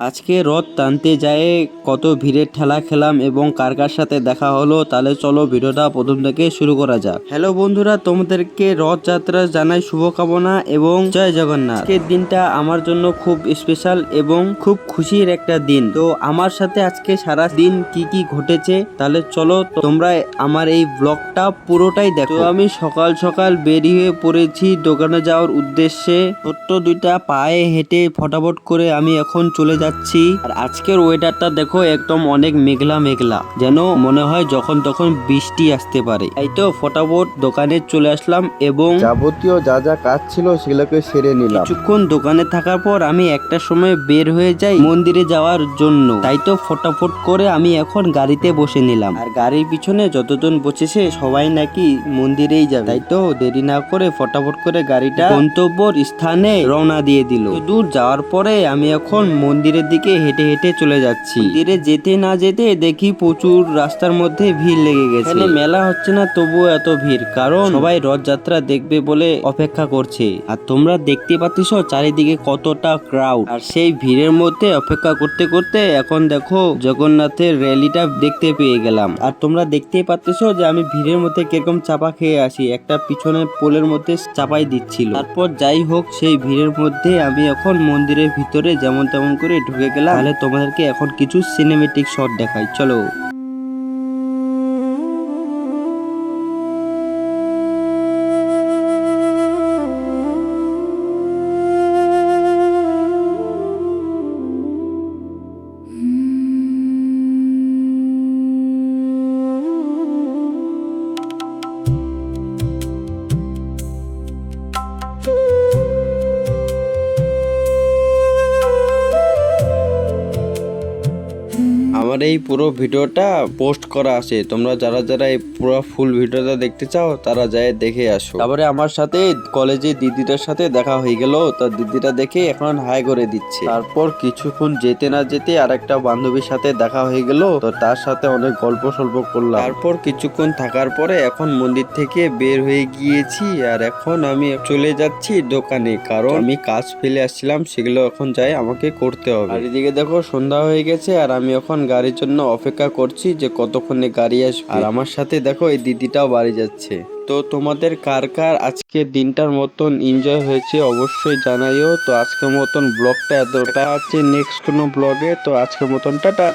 আজকে রথ টানতে যায় কত ভিড়ের ঠেলা খেলাম এবং কার কার সাথে দেখা হলো, তাহলে চলো ভিডিওটা প্রথম থেকে শুরু করা যাক। হ্যালো বন্ধুরা, তোমাদেরকে রথযাত্রা জানাই শুভকামনা এবং জয় জগন্নাথ। আজকের দিনটা আমার জন্য খুব স্পেশাল এবং খুব খুশির একটা দিন। তো আমার সাথে আজকে সারা দিন কি কি ঘটেছে তাহলে চলো তোমরা আমার এই ব্লগটা পুরোটাই দেখো। তো আমি সকাল সকাল বেরিয়ে পড়েছি দোকানে যাওয়ার উদ্দেশ্যে। ছোট্ট দুইটা পায়ে হেঁটে ফটাফট করে আমি এখন চলে যাচ্ছি। আর আজকের ওয়েদারটা দেখো, একদম অনেক মেঘলা মেঘলা, যেন মনে হয় যখন তখন বৃষ্টি আসতে পারে। এই তো ফটাফট দোকানে চলে আসলাম এবং যাবতীয় যা যা কাজ ছিল সেগুলোকে সেরে নিলাম। কিছুক্ষণ দোকানে থাকার পর আমি একটা সময় বের হয়ে যাই মন্দিরে যাওয়ার জন্য। তাই তো ফটাফট করে আমি এখন গাড়িতে বসে নিলাম। আর গাড়ির পিছনে যতজন বসেছে সবাই নাকি মন্দিরেই যাবে, তাই তো দেরি না করে ফটাফট করে গাড়িটা গন্তব্যর স্থানে রওনা দিয়ে দিল। দূর যাওয়ার পরে আমি এখন মন্দিরের দিকে হেঁটে হেঁটে চলে যাচ্ছি। মন্দিরে যেতে না যেতে দেখি প্রচুর রাস্তার মধ্যে ভিড় লেগে গেছে। মেলা হচ্ছে না তবুও এত ভিড়, কারণ সবাই রথযাত্রা দেখবে বলে অপেক্ষা করছে। আর তোমরা দেখতে পাচ্ছ চারিদিকে কতটা ক্রাউড। আর সেই ভিড়ের মধ্যে অপেক্ষা করতে করতে এখন দেখো জগন্নাথের র্যালিটা দেখতে পেয়ে গেলাম। আর তোমরা দেখতেই পাচ্ছ যে আমি ভিড়ের মধ্যে কিরকম চাপা খেয়ে আসি, একটা পিছনে পোলের মধ্যে চাপাই দিচ্ছিল। তারপর যাই হোক, সেই ভিড়ের মধ্যে আমি এখন মন্দিরের ভিতরে যেমন তেমন করে ঢুকে গেলাম। তাহলে তোমাদেরকে এখন কিছু সিনেমেটিক শট দেখাই, চলো। আমার এই পুরো ভিডিওটা পোস্ট করা আছে, তোমরা যারা যারা এই পুরো ফুল ভিডিওটা দেখতে চাও তারা যায় দেখে আসো। তারপরে আমার সাথে কলেজে দিদিটার সাথে দেখা হয়ে গেল, তো দিদিটা দেখে এখন হাই করে দিচ্ছে। তারপর কিছুক্ষণ যেতে না যেতে আর একটা বান্ধবীর সাথে দেখা হয়ে গেল, তো তার সাথে অনেক গল্প সল্প করলাম। তারপর কিছুক্ষণ থাকার পরে এখন মন্দির থেকে বের হয়ে গিয়েছি। আর এখন আমি চলে যাচ্ছি দোকানে, কারণ আমি কাজ ফেলে আসছিলাম, সেগুলো এখন যাই আমাকে করতে হবে। আর এদিকে দেখো সন্ধ্যা হয়ে গেছে, আর আমি এখন গাড়ির জন্য অপেক্ষা করছি যে কতক্ষণে গাড়ি আসবে। আর আমার সাথে দেখো এই দিদিটাও বাড়ি যাচ্ছে। তো তোমাদের কার কার আজকের দিনটার মতন এনজয় হয়েছে অবশ্যই জানাইও। তো আজকের মতন ব্লগটা এতটা আছে, নেক্সট কোনো ব্লগে। তো আজকের মতন টাটা।